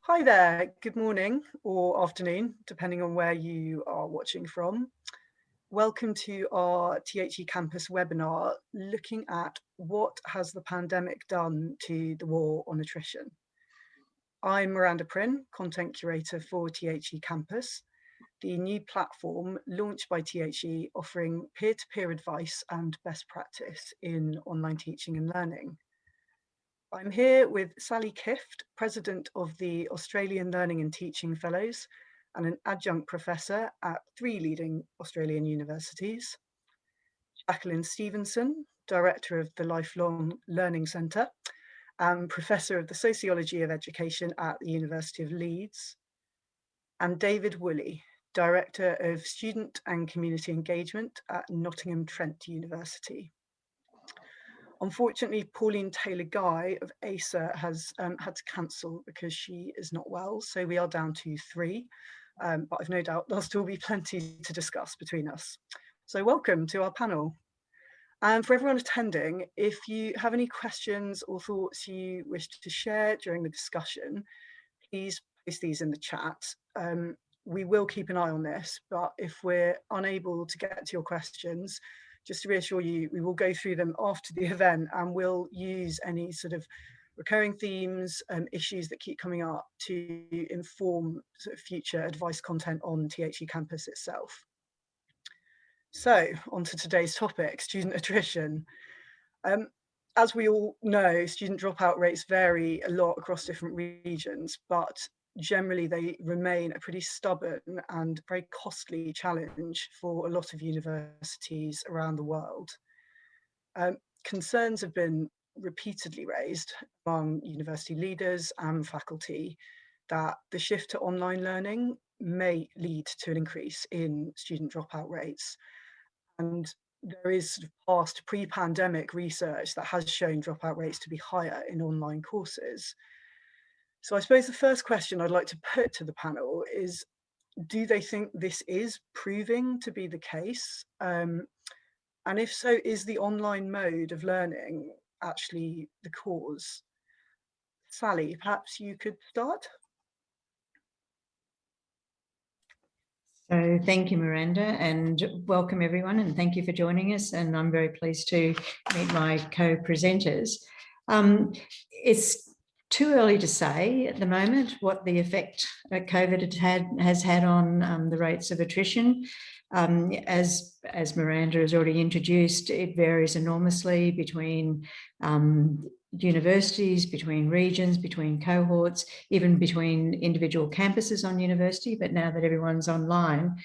Hi there, good morning or afternoon, depending on where you are watching from. Welcome to our THE Campus webinar, looking at what has the pandemic done to the war on attrition. I'm Miranda Prynne, Content Curator for THE Campus, the new platform launched by THE offering peer-to-peer advice and best practice in online teaching and learning. I'm here with Sally Kift, President of the Australian Learning and Teaching Fellows and an adjunct professor at 3 leading Australian universities. Jacqueline Stevenson, Director of the Lifelong Learning Centre and Professor of the Sociology of Education at the University of Leeds. And David Woolley, Director of Student and Community Engagement at Nottingham Trent University. Unfortunately, Pauline Taylor-Guy of ASA has had to cancel because she is not well, so we are down to 3, but I've no doubt there'll still be plenty to discuss between us. So welcome to our panel. And for everyone attending, if you have any questions or thoughts you wish to share during the discussion, please post these in the chat. We will keep an eye on this, but if we're unable to get to your questions, just to reassure you, we will go through them after the event and we'll use any sort of recurring themes and issues that keep coming up to inform sort of future advice content on THE Campus itself. So on to today's topic, student attrition. As we all know, student dropout rates vary a lot across different regions, but generally they remain a pretty stubborn and very costly challenge for a lot of universities around the world. Concerns have been repeatedly raised among university leaders and faculty that the shift to online learning may lead to an increase in student dropout rates. And there is sort of past pre-pandemic research that has shown dropout rates to be higher in online courses. So I suppose the first question I'd like to put to the panel is, do they think this is proving to be the case? And if so, is the online mode of learning actually the cause? Sally, perhaps you could start? So thank you, Miranda, and welcome everyone, and thank you for joining us. And I'm very pleased to meet my co-presenters. It's too early to say at the moment what the effect COVID has had on the rates of attrition. As Miranda has already introduced, it varies enormously between universities, between regions, between cohorts, even between individual campuses on university. But now that everyone's online,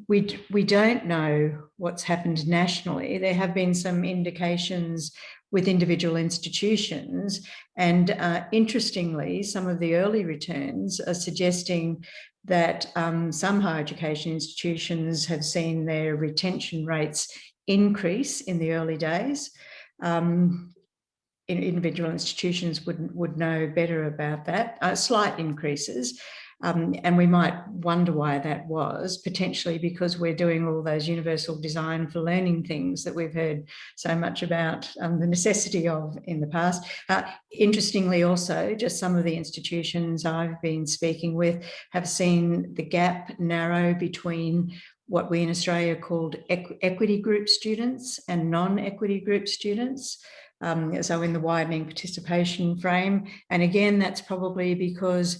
we don't know what's happened nationally. There have been some indications with individual institutions, and interestingly, some of the early returns are suggesting that some higher education institutions have seen their retention rates increase in the early days. Individual institutions would know better about that, slight increases. And we might wonder why that was, potentially because we're doing all those universal design for learning things that we've heard so much about the necessity of in the past. Interestingly also, just some of the institutions I've been speaking with have seen the gap narrow between what we in Australia called equity group students and non-equity group students. So in the widening participation frame. And again, that's probably because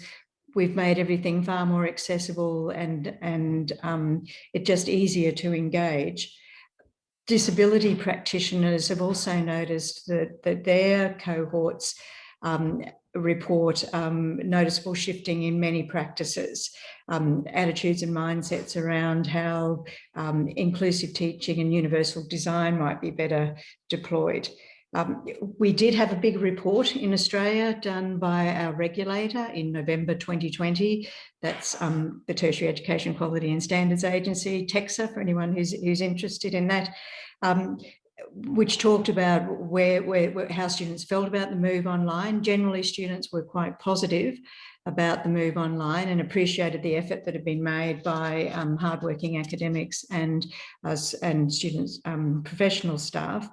we've made everything far more accessible and it's just easier to engage. Disability practitioners have also noticed that their cohorts report noticeable shifting in many practices, attitudes and mindsets around how inclusive teaching and universal design might be better deployed. We did have a big report in Australia done by our regulator in November 2020. That's the Tertiary Education Quality and Standards Agency, TEQSA, for anyone who's interested in that, which talked about how students felt about the move online. Generally, students were quite positive about the move online and appreciated the effort that had been made by hardworking academics and students, professional staff.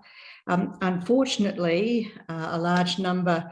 Unfortunately, a large number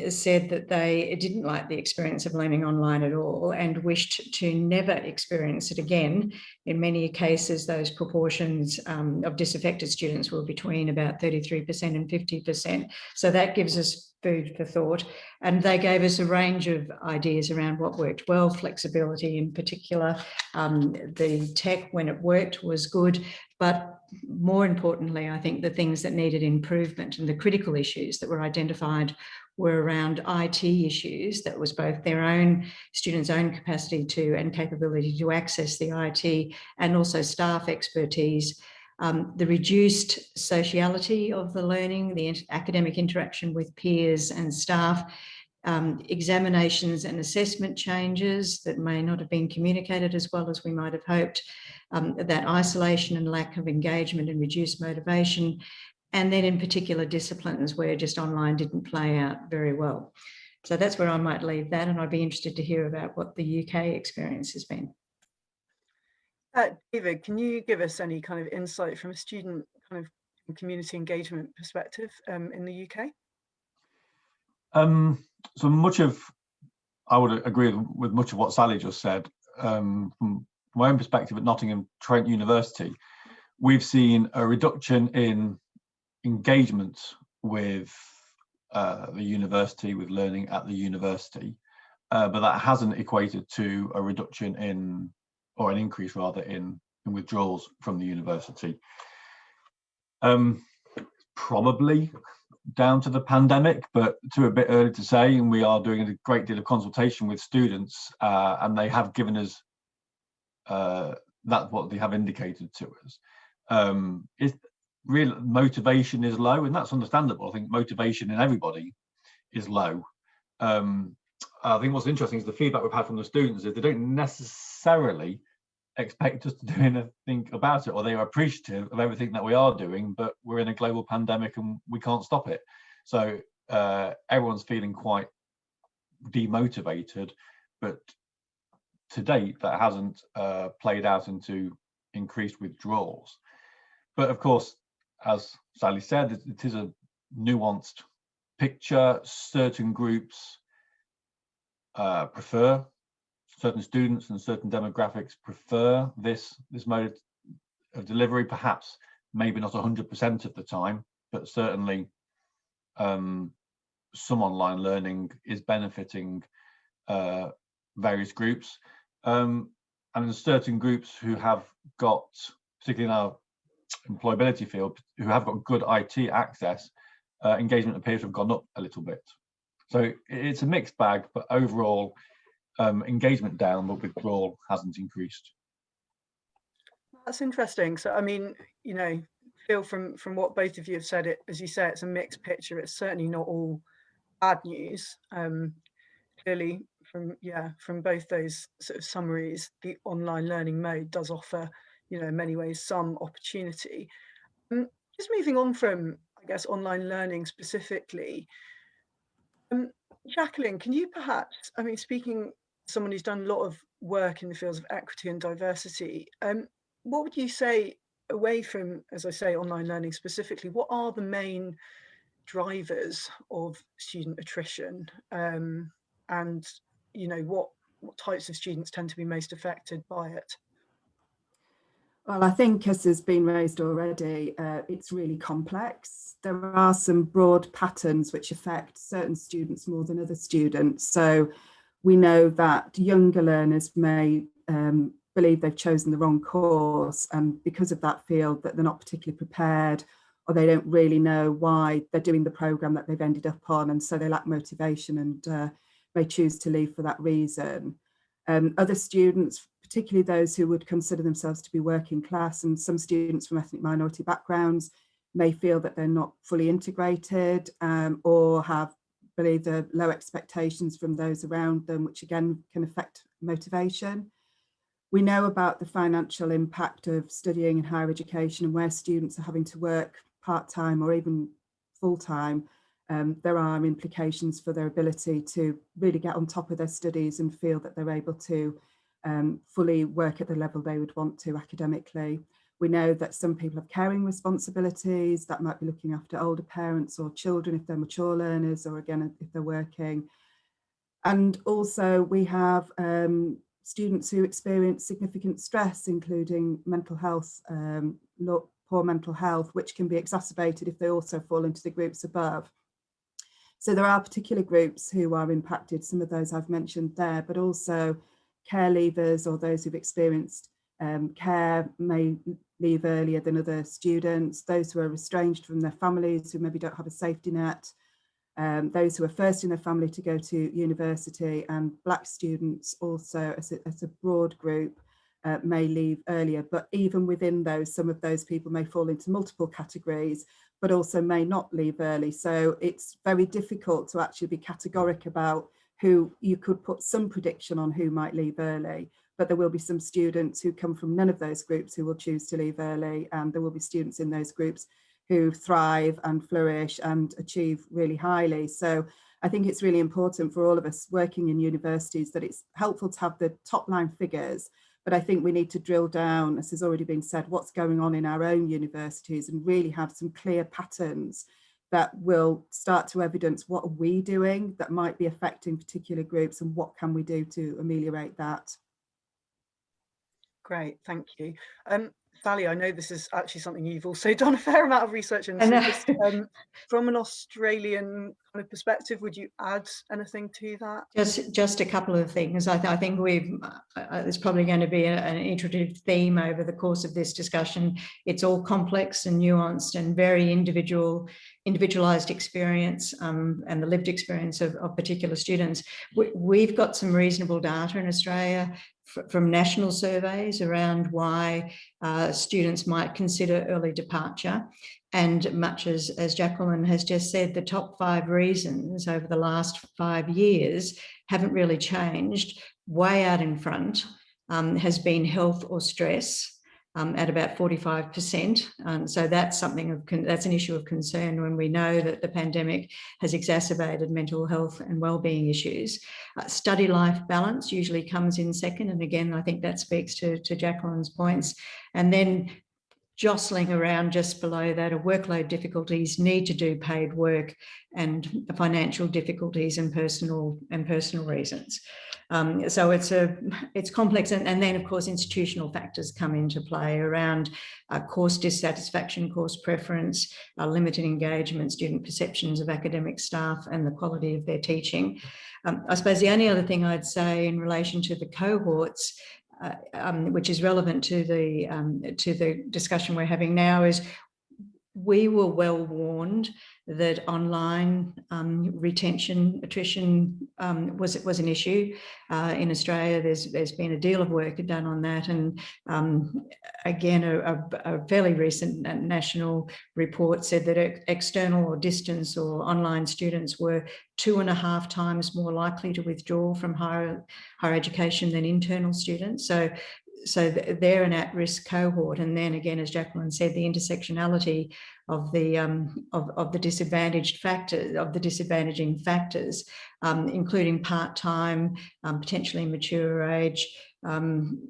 said that they didn't like the experience of learning online at all and wished to never experience it again. In many cases, those proportions of disaffected students were between about 33% and 50%. So that gives us food for thought. And they gave us a range of ideas around what worked well, flexibility in particular. The tech, when it worked, was good. But more importantly, I think the things that needed improvement and the critical issues that were identified were around IT issues. That was both their own students' own capacity to and capability to access the IT, and also staff expertise. The reduced sociality of the learning, the academic interaction with peers and staff, examinations and assessment changes that may not have been communicated as well as we might have hoped, that isolation and lack of engagement and reduced motivation, and then in particular disciplines where just online didn't play out very well. So that's where I might leave that, and I'd be interested to hear about what the UK experience has been. David, can you give us any kind of insight from a student kind of community engagement perspective in the UK? So much of, I would agree with much of what Sally just said. From my own perspective at Nottingham Trent University, we've seen a reduction in engagement with the university, with learning at the university, but that hasn't equated to a reduction in, or an increase rather, in withdrawals from the university. Probably down to the pandemic, but too a bit early to say, and we are doing a great deal of consultation with students, and they have given us that's what they have indicated to us. Is real motivation is low, and that's understandable. I think motivation in everybody is low. I think what's interesting is the feedback we've had from the students is they don't necessarily expect us to do anything about it, or they are appreciative of everything that we are doing, but we're in a global pandemic and we can't stop it. So everyone's feeling quite demotivated, but to date that hasn't played out into increased withdrawals. But of course, as Sally said, it is a nuanced picture. Certain groups prefer, certain students and certain demographics prefer this mode of delivery, perhaps maybe not 100% of the time, but certainly some online learning is benefiting various groups. And there's certain groups who have got, particularly in our employability field, who have got good IT access, engagement appears to have gone up a little bit. So it's a mixed bag, but overall engagement down, but withdrawal hasn't increased. That's interesting. So I mean, you know, Phil, from what both of you have said, it, as you say, it's a mixed picture. It's certainly not all bad news. Clearly from both those sort of summaries, the online learning mode does offer, you know, in many ways some opportunity. Just moving on from, I guess, online learning specifically, Jacqueline, can you perhaps, I mean, speaking to someone who's done a lot of work in the fields of equity and diversity, what would you say, away from, as I say, online learning specifically, what are the main drivers of student attrition, and you know, what types of students tend to be most affected by it? Well, I think, as has been raised already, it's really complex. There are some broad patterns which affect certain students more than other students. So we know that younger learners may believe they've chosen the wrong course, and because of that feel that they're not particularly prepared, or they don't really know why they're doing the programme that they've ended up on, and so they lack motivation and may choose to leave for that reason. Other students, particularly those who would consider themselves to be working class, and some students from ethnic minority backgrounds, may feel that they're not fully integrated, or believe the low expectations from those around them, which again can affect motivation. We know about the financial impact of studying in higher education, and where students are having to work part-time or even full-time. There are implications for their ability to really get on top of their studies and feel that they're able to fully work at the level they would want to academically. We know that some people have caring responsibilities that might be looking after older parents or children if they're mature learners, or again, if they're working. And also we have students who experience significant stress, including mental health, poor mental health, which can be exacerbated if they also fall into the groups above. So there are particular groups who are impacted, some of those I've mentioned there, but also care leavers or those who've experienced care may leave earlier than other students, those who are estranged from their families, who maybe don't have a safety net, those who are first in their family to go to university, and Black students also as a broad group may leave earlier. But even within those, some of those people may fall into multiple categories, but also may not leave early. So it's very difficult to actually be categoric about who. You could put some prediction on who might leave early, but there will be some students who come from none of those groups who will choose to leave early, and there will be students in those groups who thrive and flourish and achieve really highly. So I think it's really important for all of us working in universities that it's helpful to have the top line figures, but I think we need to drill down, as has already been said, what's going on in our own universities and really have some clear patterns that will start to evidence what are we doing that might be affecting particular groups and what can we do to ameliorate that. Great, thank you. Sally, I know this is actually something you've also done a fair amount of research into. Just, from an Australian kind of perspective, would you add anything to that? Just a couple of things. I think there's probably going to be an iterative theme over the course of this discussion. It's all complex and nuanced and very individualized experience and the lived experience of particular students. We've got some reasonable data in Australia from national surveys around why students might consider early departure. And much as Jacqueline has just said, the top 5 reasons over the last 5 years haven't really changed. Way out in front has been health or stress at about 45%. So that's that's an issue of concern when we know that the pandemic has exacerbated mental health and wellbeing issues. Study life balance usually comes in second. And again, I think that speaks to Jacqueline's points. And then jostling around just below that are workload difficulties, need to do paid work, and financial difficulties and personal reasons. So it's complex, and then of course institutional factors come into play around course dissatisfaction, course preference, limited engagement, student perceptions of academic staff, and the quality of their teaching. I suppose the only other thing I'd say in relation to the cohorts, which is relevant to the discussion we're having now, is we were well warned that online retention, attrition was an issue. In Australia, there's been a deal of work done on that, and again, a fairly recent national report said that external or distance or online students were 2.5 times more likely to withdraw from higher education than internal students. So they're an at-risk cohort. And then again, as Jacqueline said, the intersectionality of the disadvantaged factors, of the disadvantaging factors, including part-time, potentially mature age, and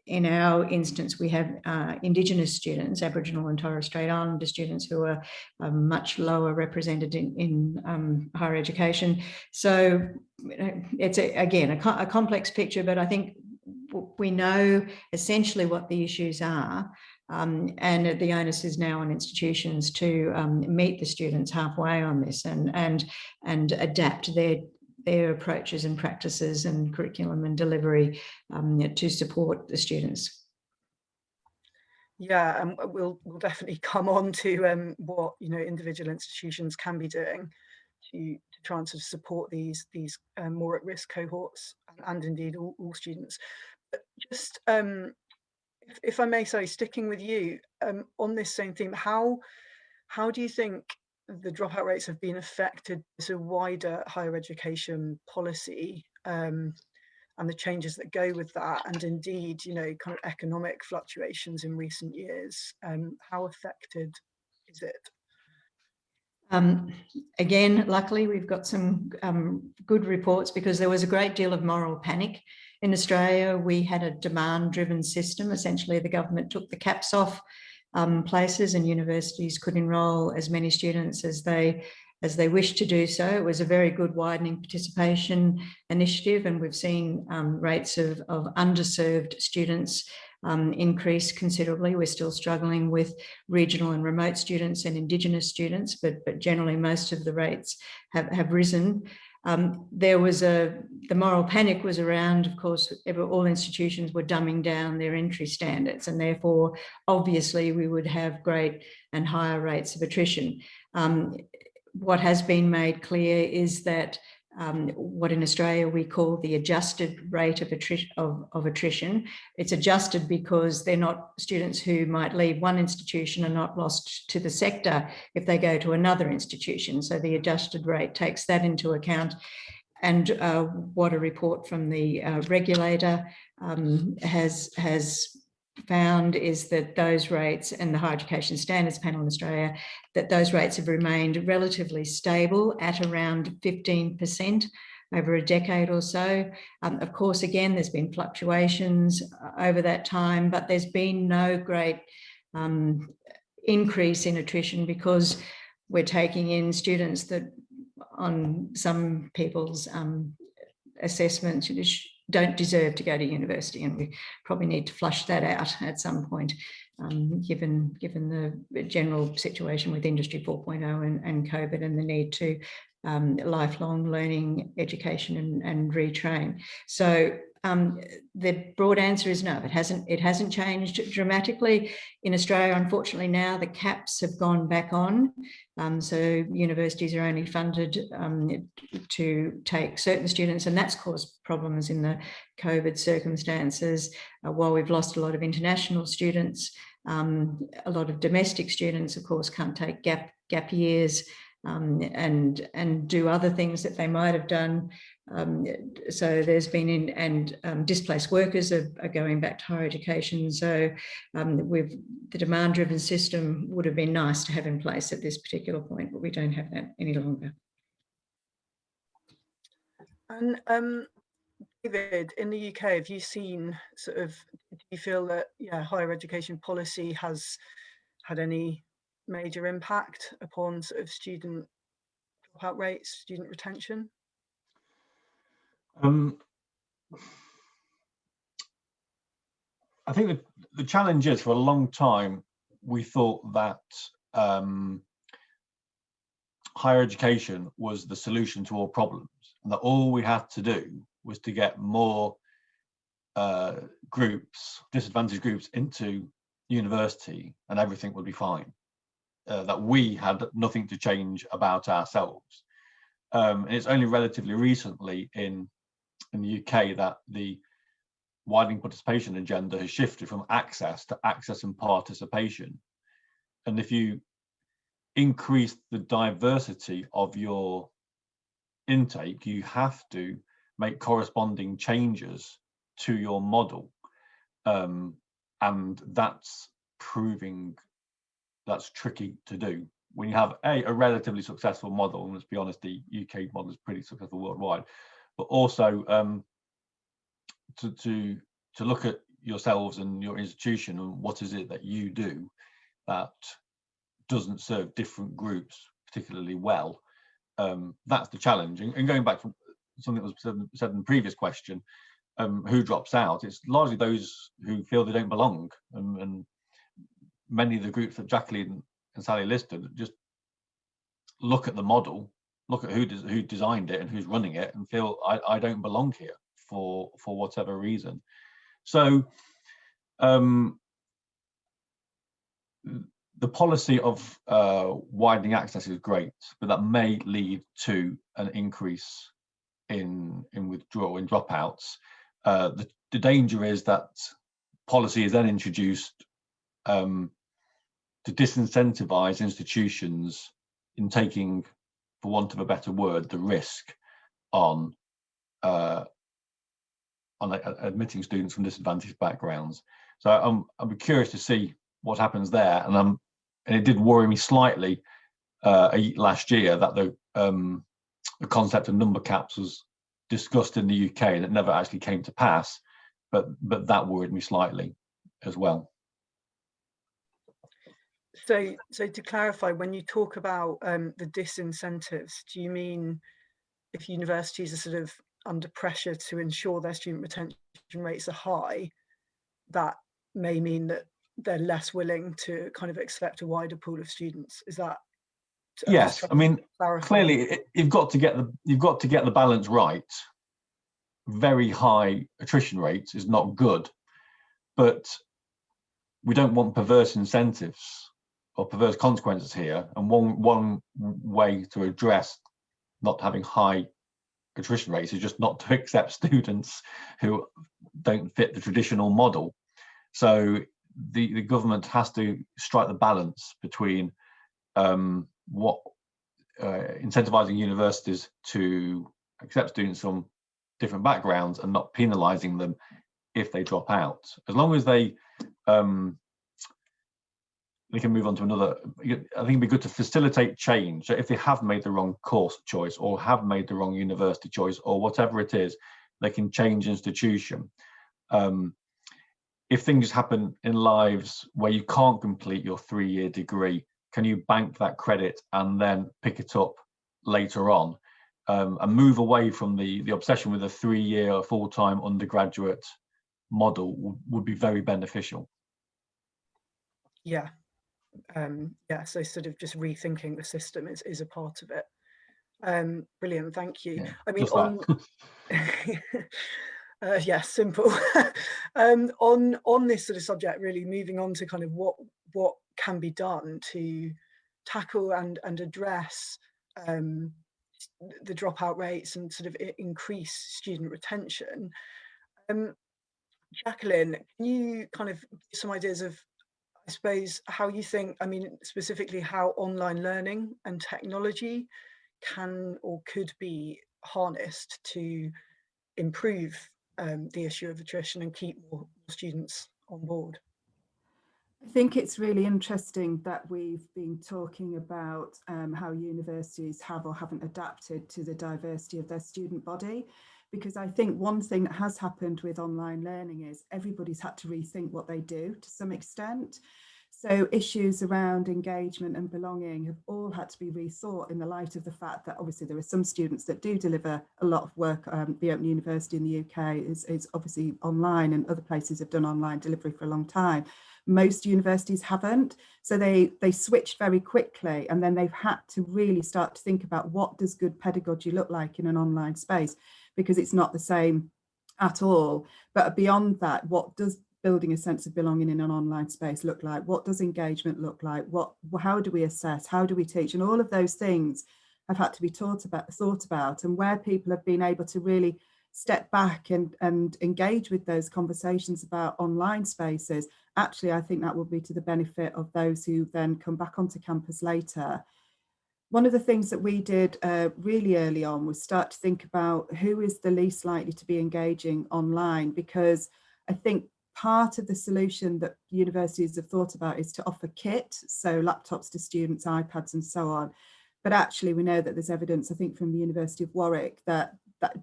in our instance, we have Indigenous students, Aboriginal and Torres Strait Islander students, who are much lower represented in higher education. So it's again a complex picture, but I think we know essentially what the issues are, and the onus is now on institutions to meet the students halfway on this and adapt their approaches and practices and curriculum and delivery to support the students. Yeah, and we'll definitely come on to what individual institutions can be doing to try and sort of support these more at-risk cohorts and indeed all students. But just if I may, sorry, sticking with you on this same theme, how do you think the dropout rates have been affected as a wider higher education policy and the changes that go with that, and indeed, kind of economic fluctuations in recent years? How affected is it? Again, luckily, we've got some good reports, because there was a great deal of moral panic. In Australia, we had a demand-driven system. Essentially, the government took the caps off places, and universities could enrol as many students as they wished to do so. It was a very good widening participation initiative, and we've seen rates of underserved students increase considerably. We're still struggling with regional and remote students and Indigenous students, but generally most of the rates have risen. The moral panic was around, of course, all institutions were dumbing down their entry standards, and therefore, obviously, we would have great and higher rates of attrition. What has been made clear is that what in Australia we call the adjusted rate of attrition. It's adjusted because they're not students who might leave one institution and not lost to the sector if they go to another institution. So the adjusted rate takes that into account. And what a report from the regulator has found is that those rates, and the Higher Education Standards Panel in Australia, that those rates have remained relatively stable at around 15% over a decade or so. Of course, again, there's been fluctuations over that time, but there's been no great increase in attrition, because we're taking in students that on some people's assessments don't deserve to go to university, and we probably need to flush that out at some point, given the general situation with Industry 4.0 and COVID, and the need to lifelong learning, education, and retrain. So the broad answer is no. It hasn't changed dramatically in Australia. Unfortunately, now the caps have gone back on, so universities are only funded to take certain students, and that's caused problems in the COVID circumstances. While we've lost a lot of international students, a lot of domestic students, of course, can't take gap years and do other things that they might have done. So there's been displaced workers are going back to higher education. So the demand-driven system would have been nice to have in place at this particular point, but we don't have that any longer. And David, in the UK, have you seen do you feel that higher education policy has had any major impact upon student dropout rates, student retention? I think the challenge is, for a long time, we thought that higher education was the solution to all problems, and that all we had to do was to get more disadvantaged groups into university, and everything would be fine. That we had nothing to change about ourselves. And it's only relatively recently in the UK that the widening participation agenda has shifted from access to access and participation. And if you increase the diversity of your intake, you have to make corresponding changes to your model. And that's tricky to do when you have a relatively successful model. And let's be honest, the UK model is pretty successful worldwide, but also to look at yourselves and your institution and what is it that you do that doesn't serve different groups particularly well. That's the challenge. And going back to something that was said in the previous question, who drops out? It's largely those who feel they don't belong, and many of the groups that Jacqueline and Sally listed just look at the model, look at who designed it and who's running it, and feel I don't belong here for whatever reason. So the policy of widening access is great, but that may lead to an increase in withdrawal, in dropouts. The danger is that policy is then introduced to disincentivize institutions in taking, for want of a better word, the risk on admitting students from disadvantaged backgrounds. So I'm curious to see what happens there, and it did worry me slightly last year that the concept of number caps was discussed in the UK and it never actually came to pass, but that worried me slightly as well. So to clarify, when you talk about the disincentives, do you mean if universities are sort of under pressure to ensure their student retention rates are high, that may mean that they're less willing to kind of accept a wider pool of students? Is that? Yes, I mean, clearly you've got to get the balance right. Very high attrition rates is not good, but we don't want perverse incentives or perverse consequences here. And one way to address not having high attrition rates is just not to accept students who don't fit the traditional model. So the government has to strike the balance between incentivizing universities to accept students from different backgrounds and not penalizing them if they drop out. As long as they can move on to another, I think it'd be good to facilitate change. So if they have made the wrong course choice or have made the wrong university choice or whatever it is, they can change institution. If things happen in lives where you can't complete your 3-year degree, can you bank that credit and then pick it up later on, and move away from the obsession with a 3-year full-time undergraduate model would be very beneficial. Yeah. So sort of just rethinking the system is a part of it. Brilliant, thank you. Yeah, I mean, yeah, simple. On this sort of subject, really moving on to kind of what can be done to tackle and address the dropout rates and sort of increase student retention. Jacqueline, can you kind of give some ideas of, I suppose, how you think, I mean, specifically how online learning and technology can or could be harnessed to improve the issue of attrition and keep more students on board? I think it's really interesting that we've been talking about how universities have or haven't adapted to the diversity of their student body, because I think one thing that has happened with online learning is everybody's had to rethink what they do to some extent. So issues around engagement and belonging have all had to be rethought in the light of the fact that obviously there are some students that do deliver a lot of work. The Open University in the UK is obviously online, and other places have done online delivery for a long time. Most universities haven't. So they switched very quickly, and then they've had to really start to think about what does good pedagogy look like in an online space, because it's not the same at all. But beyond that, what does building a sense of belonging in an online space look like? What does engagement look like? How do we assess? How do we teach? And all of those things have had to be thought about, and where people have been able to really step back and engage with those conversations about online spaces, actually, I think that will be to the benefit of those who then come back onto campus later. One of the things that we did really early on was start to think about who is the least likely to be engaging online, because I think part of the solution that universities have thought about is to offer kit, so laptops to students, iPads and so on. But actually we know that there's evidence, I think from the University of Warwick, that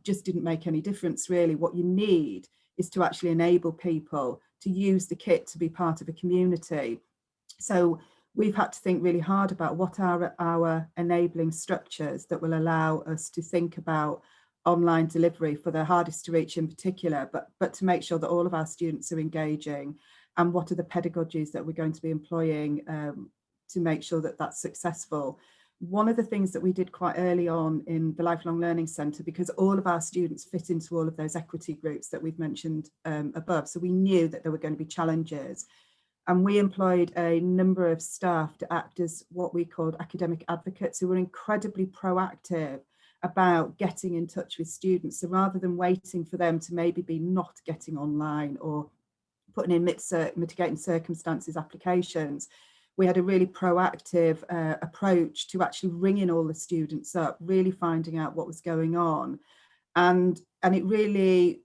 just didn't make any difference really. What you need is to actually enable people to use the kit to be part of a community. So we've had to think really hard about what are our enabling structures that will allow us to think about online delivery for the hardest to reach in particular, but to make sure that all of our students are engaging, and what are the pedagogies that we're going to be employing to make sure that that's successful. One of the things that we did quite early on in the Lifelong Learning Centre, because all of our students fit into all of those equity groups that we've mentioned above, so we knew that there were going to be challenges, and we employed a number of staff to act as what we called academic advocates, who were incredibly proactive about getting in touch with students. So rather than waiting for them to maybe be not getting online or putting in mitigating circumstances applications, we had a really proactive approach to actually ringing all the students up, really finding out what was going on. And it really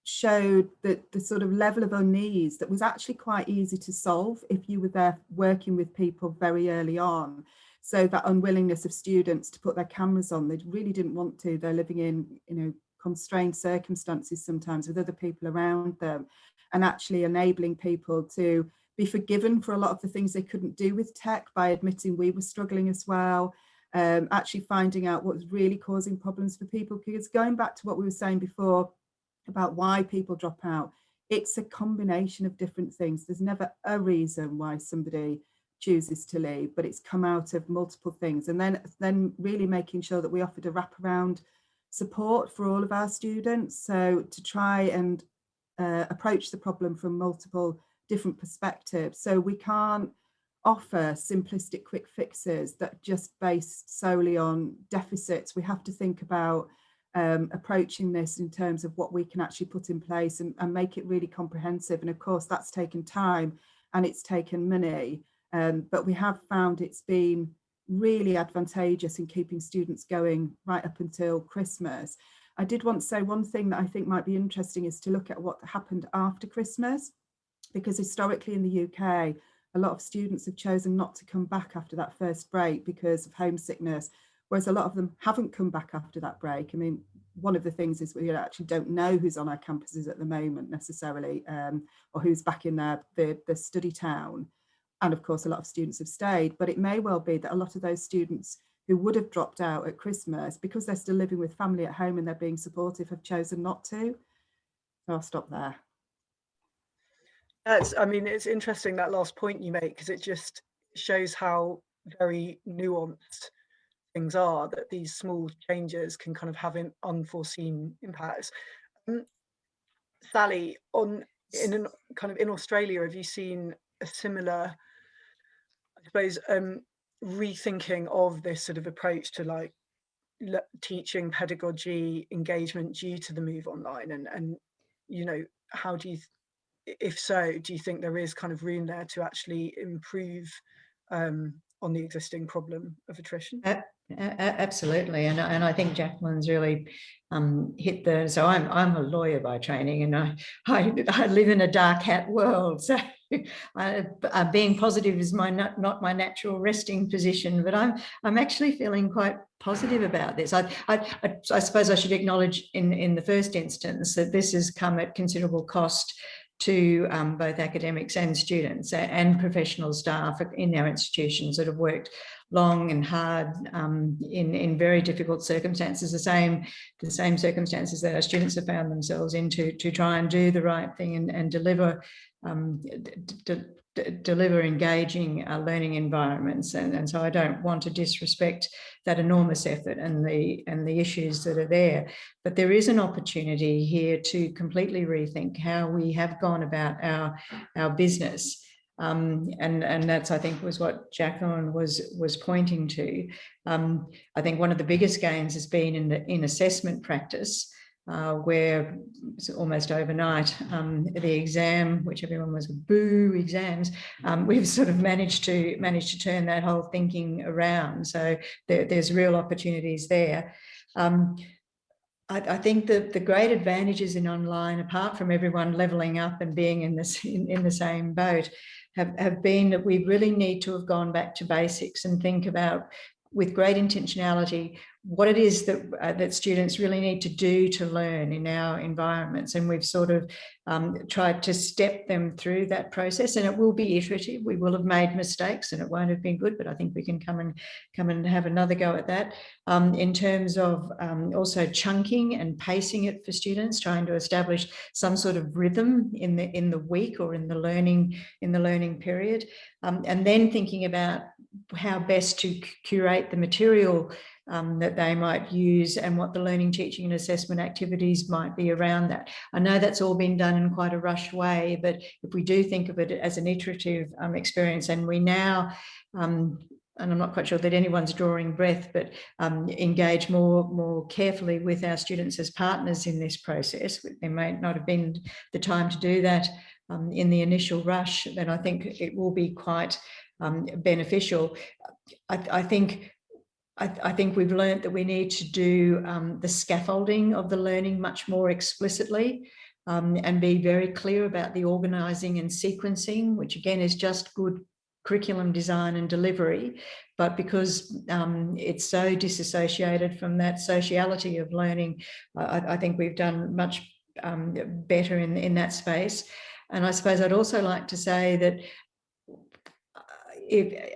showed that the sort of level of unease that was actually quite easy to solve if you were there working with people very early on. So that unwillingness of students to put their cameras on, they really didn't want to. They're living in, you know, constrained circumstances sometimes with other people around them, and actually enabling people to be forgiven for a lot of the things they couldn't do with tech by admitting we were struggling as well. Actually finding out what was really causing problems for people, because going back to what we were saying before about why people drop out, it's a combination of different things. There's never a reason why somebody chooses to leave, but it's come out of multiple things. And then really making sure that we offered a wraparound support for all of our students, so to try and approach the problem from multiple different perspectives. So we can't offer simplistic quick fixes that just based solely on deficits. We have to think about approaching this in terms of what we can actually put in place and make it really comprehensive. And of course that's taken time and it's taken money, but we have found it's been really advantageous in keeping students going right up until Christmas. I did want to say one thing that I think might be interesting is to look at what happened after Christmas, because historically in the UK, a lot of students have chosen not to come back after that first break because of homesickness, whereas a lot of them haven't come back after that break. I mean, one of the things is we actually don't know who's on our campuses at the moment necessarily, or who's back in the study town. And of course, a lot of students have stayed, but it may well be that a lot of those students who would have dropped out at Christmas, because they're still living with family at home and they're being supportive, have chosen not to. So I'll stop there. I mean, it's interesting that last point you make, because it just shows how very nuanced things are, that these small changes can kind of have unforeseen impacts. Sally, in Australia, have you seen a similar, I suppose, rethinking of this sort of approach to like teaching, pedagogy, engagement due to the move online? And you know, how do you, if so, do you think there is kind of room there to actually improve on the existing problem of attrition? Absolutely, and I think Jacqueline's really hit the. So I'm a lawyer by training, and I live in a dark hat world. So being positive is not my natural resting position, but I'm actually feeling quite positive about this. I suppose I should acknowledge in the first instance that this has come at considerable cost to both academics and students and professional staff in our institutions that have worked long and hard in very difficult circumstances, the same circumstances that our students have found themselves in, to try and do the right thing and deliver engaging learning environments. And so I don't want to disrespect that enormous effort and the issues that are there, but there is an opportunity here to completely rethink how we have gone about our business. And that's, I think, was what Jacqueline was pointing to. I think one of the biggest gains has been in assessment practice, where almost overnight the exam, which everyone was boo exams, we've sort of managed to turn that whole thinking around. So there's real opportunities there. I think that the great advantages in online, apart from everyone levelling up and being in the same boat, have been that we really need to have gone back to basics and think about, with great intentionality, what it is that students really need to do to learn in our environments. And we've sort of tried to step them through that process, and it will be iterative. We will have made mistakes and it won't have been good, but I think we can come and have another go at that. In terms of also chunking and pacing it for students, trying to establish some sort of rhythm in the week or in the learning period, and then thinking about how best to curate the material that they might use and what the learning, teaching and assessment activities might be around that. I know that's all been done in quite a rushed way, but if we do think of it as an iterative experience, and we now, and I'm not quite sure that anyone's drawing breath, but engage more carefully with our students as partners in this process. There may not have been the time to do that in the initial rush, then I think it will be quite beneficial. I think we've learned that we need to do the scaffolding of the learning much more explicitly, and be very clear about the organising and sequencing, which again is just good curriculum design and delivery, but because it's so disassociated from that sociality of learning, I think we've done much better in that space. And I suppose I'd also like to say that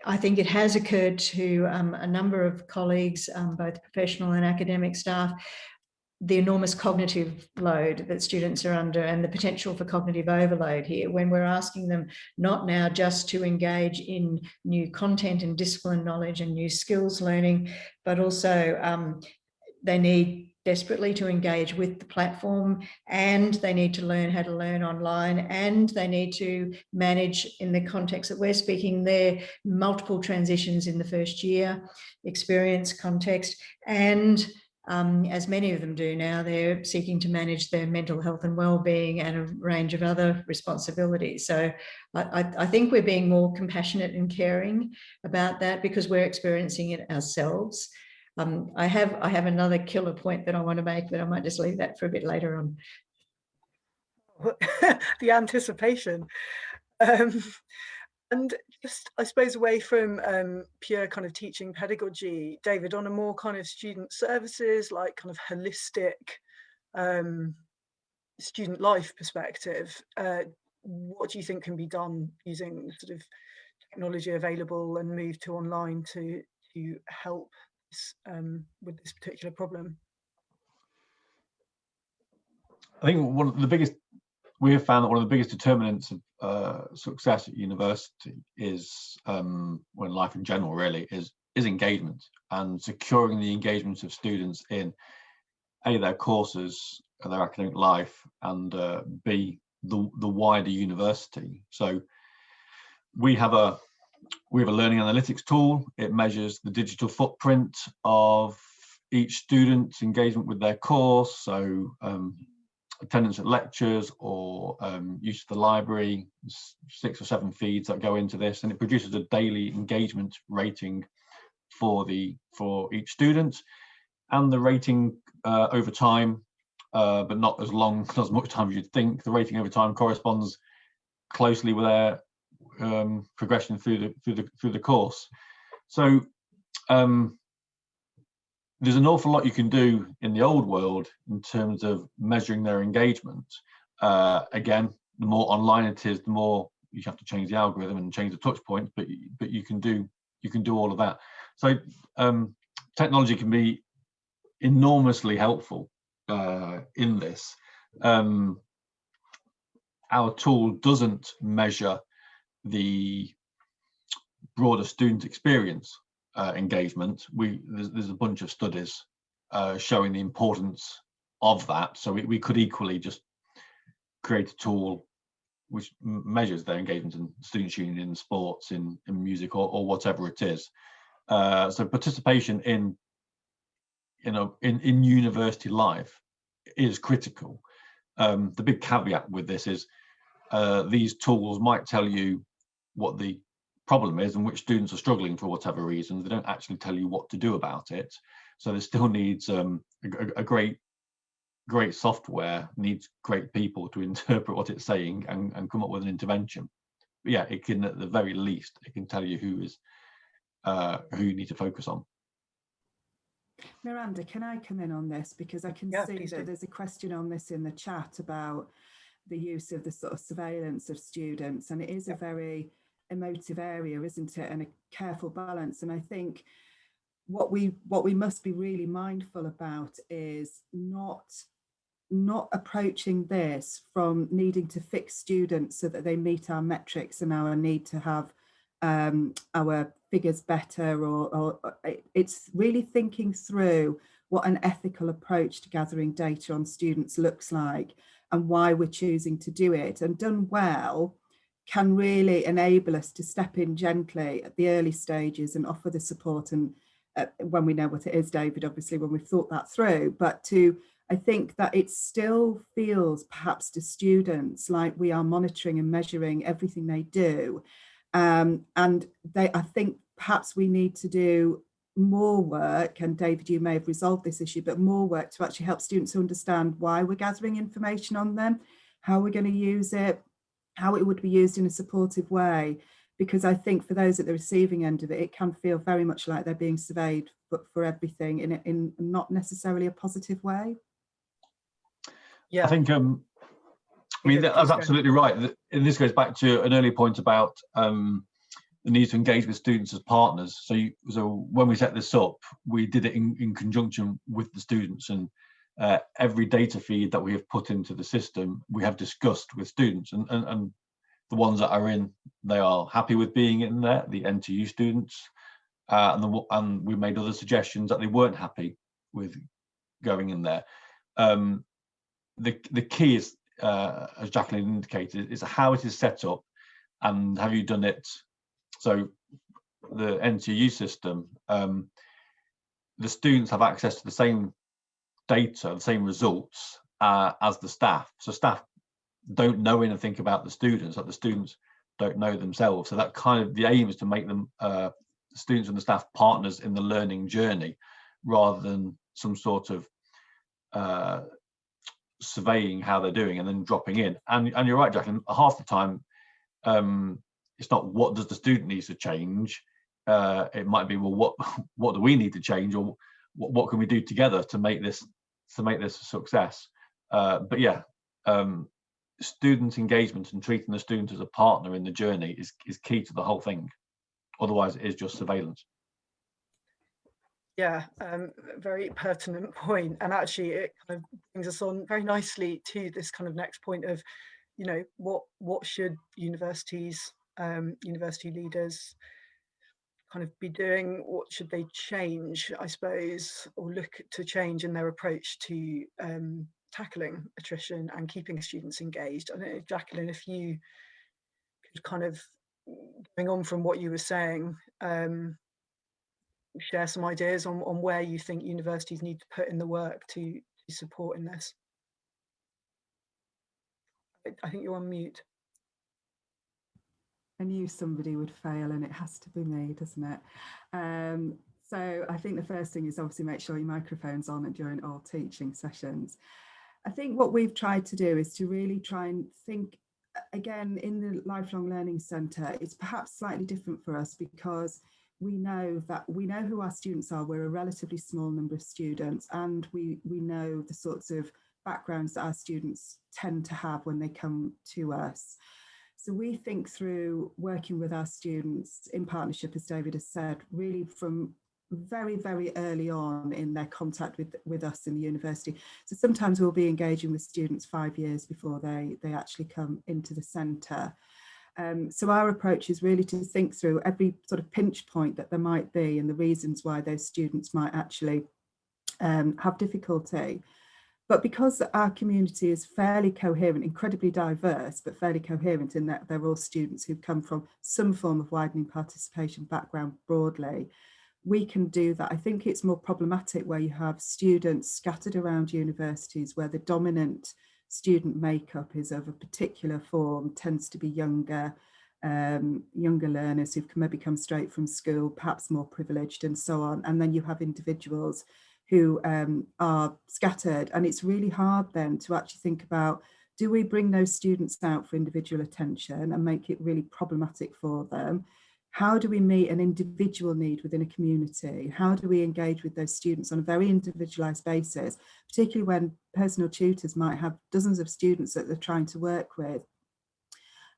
I think it has occurred to a number of colleagues, both professional and academic staff, the enormous cognitive load that students are under and the potential for cognitive overload here, when we're asking them not now just to engage in new content and discipline knowledge and new skills learning, but also they need desperately to engage with the platform, and they need to learn how to learn online, and they need to manage, in the context that we're speaking there, multiple transitions in the first year experience context, and as many of them do now, they're seeking to manage their mental health and well-being and a range of other responsibilities. So I think we're being more compassionate and caring about that because we're experiencing it ourselves. I have another killer point that I want to make, but I might just leave that for a bit later on. The anticipation. And just, I suppose, away from pure kind of teaching pedagogy, David, on a more kind of student services, like kind of holistic student life perspective, what do you think can be done using sort of technology available and move to online to help with this particular problem? I think one of the biggest, we have found that one of the biggest determinants of success at university is, when life in general really, is engagement, and securing the engagement of students in A, their courses, their academic life, and B, the wider university. So we have a learning analytics tool. It measures the digital footprint of each student's engagement with their course. So attendance at lectures or use of the library, 6 or 7 feeds that go into this, and it produces a daily engagement rating for each student, and the rating over time, but not as much time as you'd think. The rating over time corresponds closely with their progression through the course. So there's an awful lot you can do in the old world in terms of measuring their engagement. Again, the more online it is, the more you have to change the algorithm and change the touch points, but you can do all of that. So technology can be enormously helpful in this. Our tool doesn't measure the broader student experience engagement. There's a bunch of studies showing the importance of that. So we could equally just create a tool which measures their engagement in students' union, in sports, in music, or whatever it is. So participation in university life is critical. The big caveat with this is these tools might tell you what the problem is and which students are struggling for whatever reasons. They don't actually tell you what to do about it. So there still needs a great software, needs great people to interpret what it's saying and come up with an intervention. But yeah, it can, at the very least, it can tell you who you need to focus on. Miranda, can I come in on this? Because I can see that there's a question on this in the chat about the use of the sort of surveillance of students, and it is a very emotive area, isn't it, and a careful balance. And I think what we must be really mindful about is not approaching this from needing to fix students so that they meet our metrics and our need to have our figures better, or it's really thinking through what an ethical approach to gathering data on students looks like and why we're choosing to do it, and done well can really enable us to step in gently at the early stages and offer the support, and when we know what it is, David, obviously when we've thought that through, but I think that it still feels perhaps to students like we are monitoring and measuring everything they do. And I think perhaps we need to do more work, and David, you may have resolved this issue, but more work to actually help students to understand why we're gathering information on them, how we're going to use it, how it would be used in a supportive way, because I think for those at the receiving end of it, it can feel very much like they're being surveyed, but for everything in not necessarily a positive way. Yeah, I think I mean, that's absolutely right. And this goes back to an earlier point about the need to engage with students as partners. So when we set this up, we did it in conjunction with the students, and every data feed that we have put into the system, we have discussed with students, and the ones that are in, they are happy with being in there, the NTU students, and we made other suggestions that they weren't happy with going in there. The key is, as Jacqueline indicated, is how it is set up, and have you done it? So the NTU system, the students have access to the same data, the same results as the staff. So staff don't know anything about the students, that the students don't know themselves. So that kind of, the aim is to make them the students and the staff partners in the learning journey, rather than some sort of surveying how they're doing and then dropping in. And you're right, Jacqueline, half the time it's not what does the student need to change. It might be, well, what do we need to change, or what can we do together to make this a success. But yeah, student engagement and treating the student as a partner in the journey is key to the whole thing. Otherwise, it is just surveillance. Yeah, very pertinent point. And actually, it kind of brings us on very nicely to this kind of next point of, you know, what should universities, university leaders kind of be doing? What should they change, I suppose, or look to change in their approach to tackling attrition and keeping students engaged? I don't know, Jacqueline, if you could kind of, going on from what you were saying, share some ideas on where you think universities need to put in the work to support in this. I think you're on mute. I knew somebody would fail, and it has to be me, doesn't it? So I think the first thing is obviously make sure your microphone's on during all teaching sessions. I think what we've tried to do is to really try and think, again, in the Lifelong Learning Centre, it's perhaps slightly different for us because we know who our students are. We're a relatively small number of students, and we know the sorts of backgrounds that our students tend to have when they come to us. So we think through working with our students in partnership, as David has said, really from very, very early on in their contact with us in the university. So sometimes we'll be engaging with students 5 years before they actually come into the centre. So our approach is really to think through every sort of pinch point that there might be and the reasons why those students might actually have difficulty. But because our community is fairly coherent, incredibly diverse, but fairly coherent in that they're all students who come from some form of widening participation background broadly, we can do that. I think it's more problematic where you have students scattered around universities where the dominant student makeup is of a particular form, tends to be younger learners who've maybe come straight from school, perhaps more privileged and so on. And then you have individuals who are scattered, and it's really hard then to actually think about, do we bring those students out for individual attention and make it really problematic for them? How do we meet an individual need within a community? How do we engage with those students on a very individualised basis, particularly when personal tutors might have dozens of students that they're trying to work with?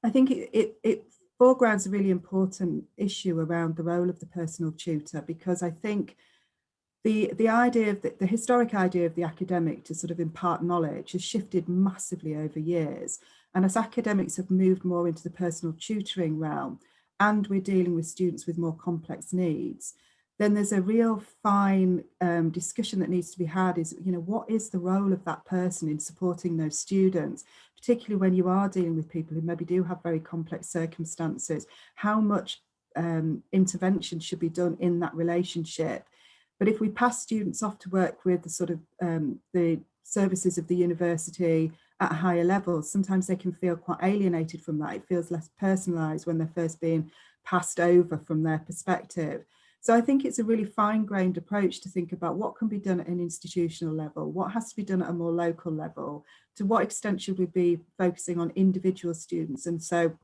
I think it foregrounds a really important issue around the role of the personal tutor, because I think the idea of the historic idea of the academic to sort of impart knowledge has shifted massively over years. And as academics have moved more into the personal tutoring realm, and we're dealing with students with more complex needs, then there's a real fine discussion that needs to be had is, you know, what is the role of that person in supporting those students, particularly when you are dealing with people who maybe do have very complex circumstances? How much intervention should be done in that relationship? But if we pass students off to work with the sort of the services of the university at higher levels, sometimes they can feel quite alienated from that. It feels less personalised when they're first being passed over from their perspective. So I think it's a really fine-grained approach to think about what can be done at an institutional level, what has to be done at a more local level, to what extent should we be focusing on individual students. And so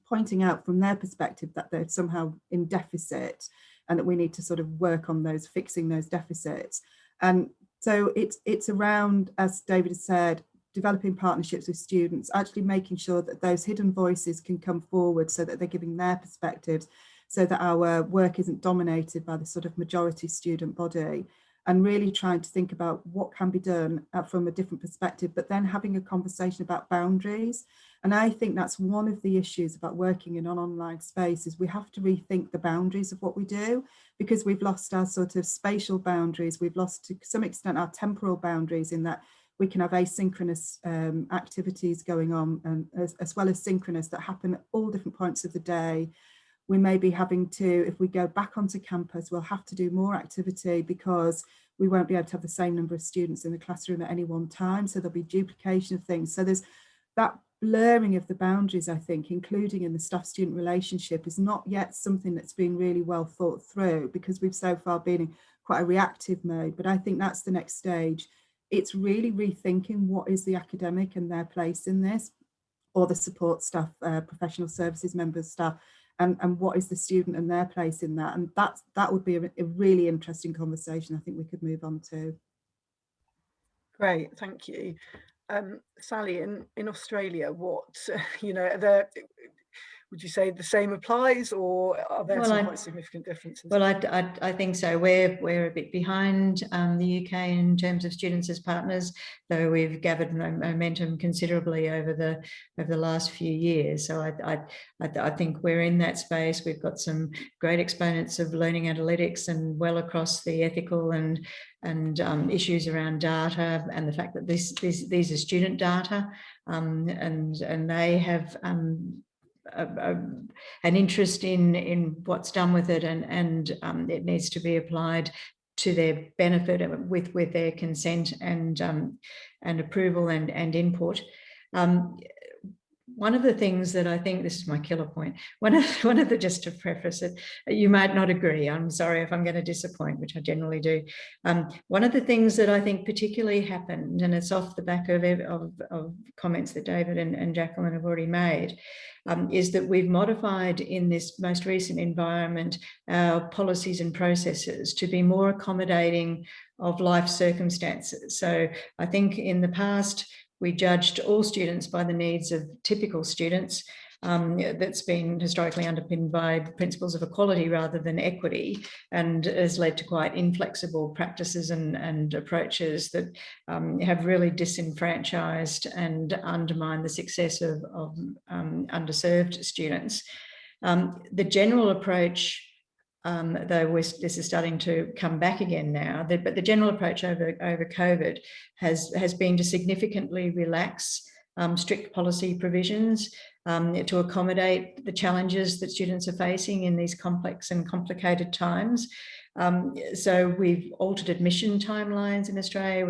pointing out from their perspective that they're somehow in deficit and that we need to sort of work on those, fixing those deficits. And so it's around, as David has said, developing partnerships with students, actually making sure that those hidden voices can come forward so that they're giving their perspectives, so that our work isn't dominated by the sort of majority student body, and really trying to think about what can be done from a different perspective, but then having a conversation about boundaries. And I think that's one of the issues about working in an online space, is we have to rethink the boundaries of what we do, because we've lost our sort of spatial boundaries. We've lost to some extent our temporal boundaries, in that we can have asynchronous activities going on, and as well as synchronous, that happen at all different points of the day. We may be having to, if we go back onto campus, we'll have to do more activity because we won't be able to have the same number of students in the classroom at any one time. So there'll be duplication of things. So there's that blurring of the boundaries, I think, including in the staff-student relationship, is not yet something that's been really well thought through, because we've so far been in quite a reactive mode. But I think that's the next stage. It's really rethinking what is the academic and their place in this, or the support staff, professional services members, staff, and what is the student and their place in that. And that would be a really interesting conversation I think we could move on to. Great, thank you. Sally, in Australia, what, would you say the same applies, or are there some quite significant differences? Well, I think so. We're a bit behind the UK in terms of students as partners, though we've gathered momentum considerably over the last few years. So I think we're in that space. We've got some great exponents of learning analytics, and well across the ethical and issues around data, and the fact that these are student data, and they have an interest in what's done with it, and it needs to be applied to their benefit with their consent and approval and input. One of the things that I think, this is my killer point, one of the, just to preface it, you might not agree, I'm sorry if I'm going to disappoint, which I generally do. One of the things that I think particularly happened, and it's off the back of comments that David and Jacqueline have already made, is that we've modified in this most recent environment our policies and processes to be more accommodating of life circumstances. So I think in the past, we judged all students by the needs of typical students. That's been historically underpinned by principles of equality rather than equity, and has led to quite inflexible practices and approaches that have really disenfranchised and undermined the success of underserved students. The general approach, though this is starting to come back again now, but the general approach over COVID has been to significantly relax strict policy provisions to accommodate the challenges that students are facing in these complex and complicated times. So we've altered admission timelines in Australia.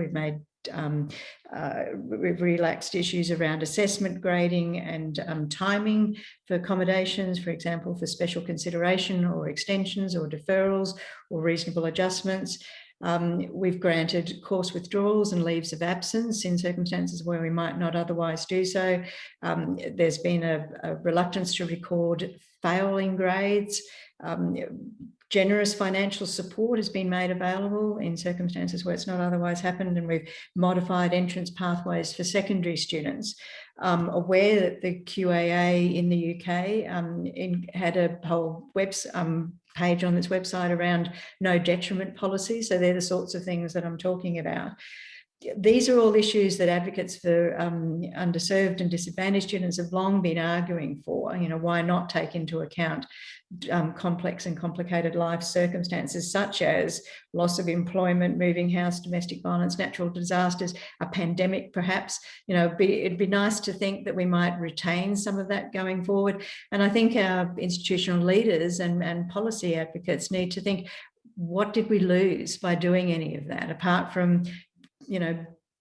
We've relaxed issues around assessment, grading, and timing for accommodations, for example, for special consideration or extensions or deferrals or reasonable adjustments. We've granted course withdrawals and leaves of absence in circumstances where we might not otherwise do so. There's been a reluctance to record failing grades. Generous financial support has been made available in circumstances where it's not otherwise happened, and we've modified entrance pathways for secondary students. Aware that the QAA in the UK had a whole page on its website around no detriment policy. So they're the sorts of things that I'm talking about. These are all issues that advocates for underserved and disadvantaged students have long been arguing for. Why not take into account complex and complicated life circumstances such as loss of employment, moving house, domestic violence, natural disasters, a pandemic perhaps. It'd be nice to think that we might retain some of that going forward. And I think our institutional leaders and policy advocates need to think, what did we lose by doing any of that, apart from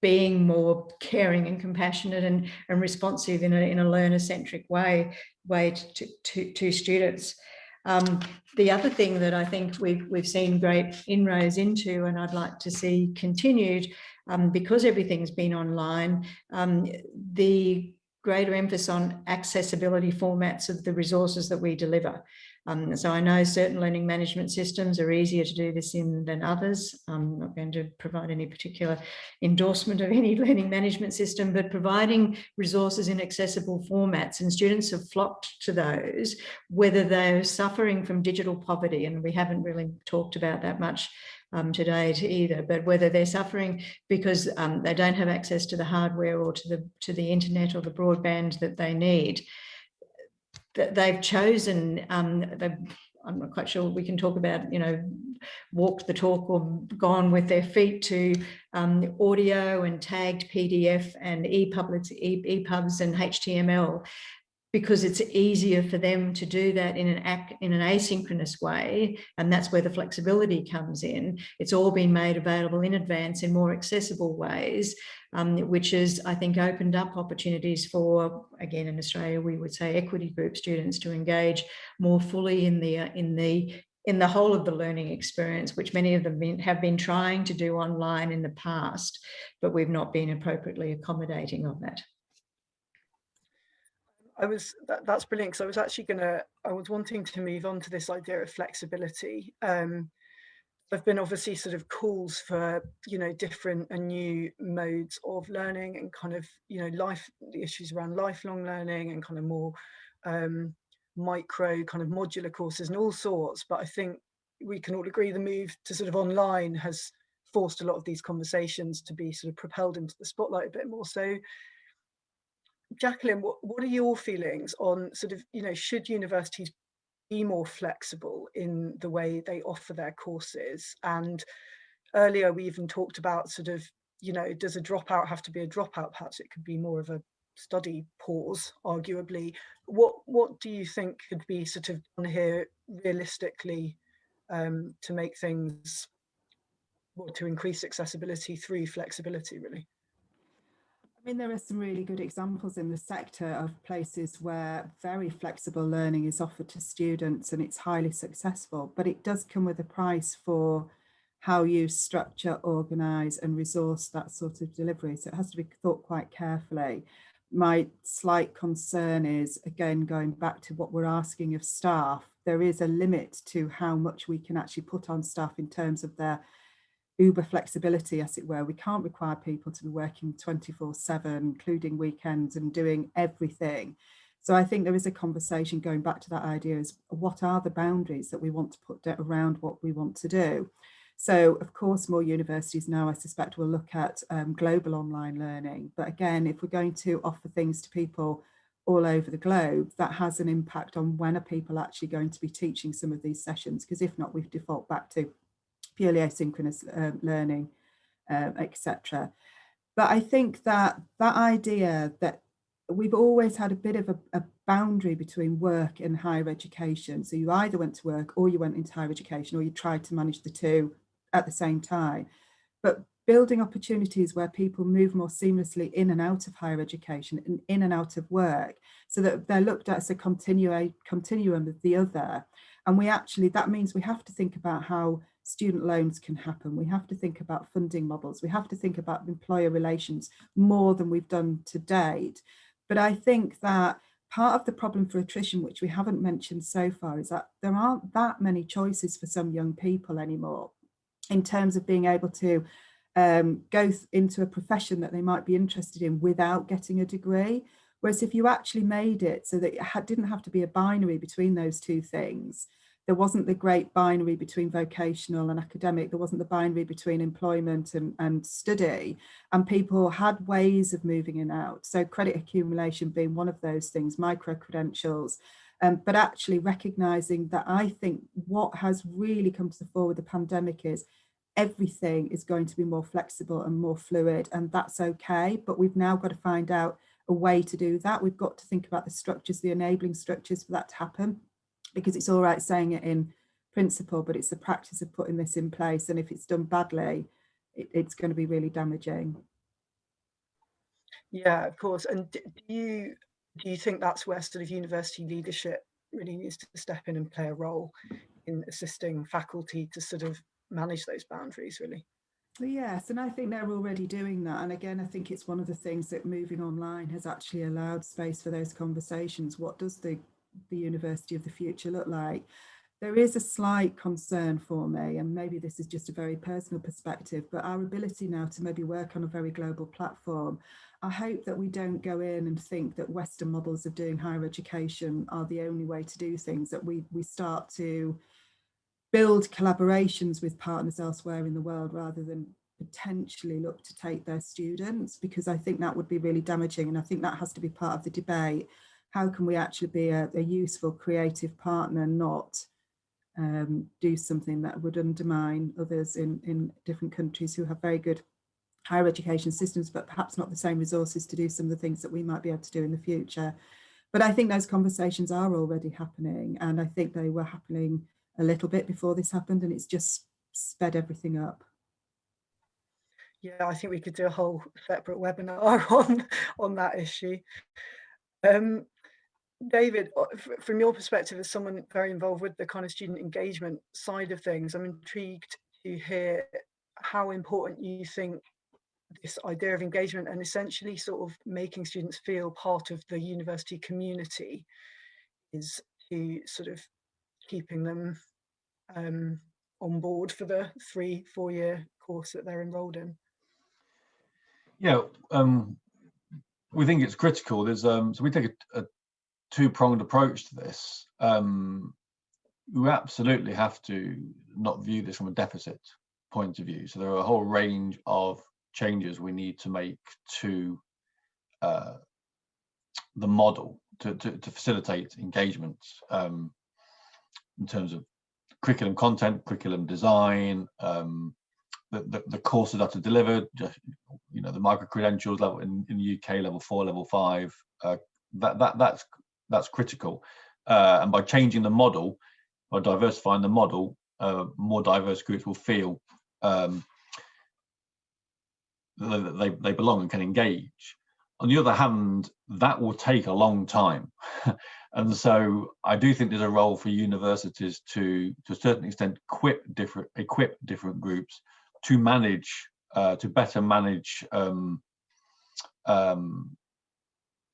being more caring and compassionate and responsive in a learner-centric way to students. The other thing that I think we've seen great inroads into, and I'd like to see continued, because everything's been online, the greater emphasis on accessibility formats of the resources that we deliver. So I know certain learning management systems are easier to do this in than others. I'm not going to provide any particular endorsement of any learning management system, but providing resources in accessible formats, and students have flocked to those, whether they're suffering from digital poverty, and we haven't really talked about that much today either, but whether they're suffering because they don't have access to the hardware or to the internet or the broadband that they need. They've chosen, I'm not quite sure, we can talk about, you know, walked the talk or gone with their feet to audio and tagged PDF and EPUBs and HTML, because it's easier for them to do that in an asynchronous way, and that's where the flexibility comes in. It's all been made available in advance in more accessible ways, which has, I think, opened up opportunities for, again, in Australia, we would say equity group students to engage more fully in the whole of the learning experience, which many of them have been trying to do online in the past, but we've not been appropriately accommodating of that. That's brilliant, because I was actually I was wanting to move on to this idea of flexibility. There've been obviously sort of calls for, you know, different and new modes of learning, and kind of, you know, the issues around lifelong learning and kind of more micro kind of modular courses and all sorts. But I think we can all agree the move to sort of online has forced a lot of these conversations to be sort of propelled into the spotlight a bit more. So Jacqueline, what are your feelings on sort of, you know, should universities be more flexible in the way they offer their courses? And earlier we even talked about sort of, you know, does a dropout have to be a dropout? Perhaps it could be more of a study pause, arguably. What do you think could be sort of done here realistically to make things, or to increase accessibility through flexibility, really? I mean, there are some really good examples in the sector of places where very flexible learning is offered to students and it's highly successful, but it does come with a price for how you structure, organise and resource that sort of delivery. So it has to be thought quite carefully. My slight concern is, again, going back to what we're asking of staff, there is a limit to how much we can actually put on staff in terms of their uber flexibility, as it were. We can't require people to be working 24/7, including weekends, and doing everything. So I think there is a conversation going back to that idea is, what are the boundaries that we want to put around what we want to do? So of course, more universities now, I suspect, will look at global online learning. But again, if we're going to offer things to people all over the globe, that has an impact on when are people actually going to be teaching some of these sessions, because if not, we default back to purely asynchronous learning, etc. But I think that idea that we've always had a bit of a boundary between work and higher education. So you either went to work or you went into higher education, or you tried to manage the two at the same time. But building opportunities where people move more seamlessly in and out of higher education and in and out of work, so that they're looked at as a continuum of the other. And that means we have to think about how student loans can happen. We have to think about funding models. We have to think about employer relations more than we've done to date. But I think that part of the problem for attrition, which we haven't mentioned so far, is that there aren't that many choices for some young people anymore in terms of being able to go into a profession that they might be interested in without getting a degree. Whereas if you actually made it so that it didn't have to be a binary between those two things, there wasn't the great binary between vocational and academic, there wasn't the binary between employment and study, and people had ways of moving in and out. So credit accumulation being one of those things, micro-credentials, but actually recognising that I think what has really come to the fore with the pandemic is everything is going to be more flexible and more fluid, and that's okay. But we've now got to find out a way to do that. We've got to think about the structures, the enabling structures for that to happen, because it's all right saying it in principle, but it's the practice of putting this in place. And if it's done badly, it's going to be really damaging. Yeah, of course. And do you think that's where sort of university leadership really needs to step in and play a role in assisting faculty to sort of manage those boundaries, really? Yes, and I think they're already doing that. And again, I think it's one of the things that moving online has actually allowed space for those conversations. What does the university of the future look like? There is a slight concern for me, and maybe this is just a very personal perspective, but our ability now to maybe work on a very global platform. I hope that we don't go in and think that Western models of doing higher education are the only way to do things, that we start to build collaborations with partners elsewhere in the world rather than potentially look to take their students, because I think that would be really damaging. And I think that has to be part of the debate. How can we actually be a useful, creative partner, not do something that would undermine others in different countries who have very good higher education systems, but perhaps not the same resources to do some of the things that we might be able to do in the future. But I think those conversations are already happening, and I think they were happening a little bit before this happened, and it's just sped everything up. Yeah, I think we could do a whole separate webinar on that issue. David, from your perspective as someone very involved with the kind of student engagement side of things, I'm intrigued to hear how important you think this idea of engagement and essentially sort of making students feel part of the university community is to sort of keeping them on board for the 3-4 year course that they're enrolled in. Yeah, we think it's critical. There's so we take a two-pronged approach to this. We absolutely have to not view this from a deficit point of view. So there are a whole range of changes we need to make to the model to facilitate engagement in terms of curriculum content, curriculum design, the courses that are delivered, you know, the micro-credentials level in the UK, level 4, level 5, that's critical. And by changing the model, by diversifying the model, more diverse groups will feel that they belong and can engage. On the other hand, that will take a long time. And so I do think there's a role for universities to a certain extent, equip different groups to manage, to better manage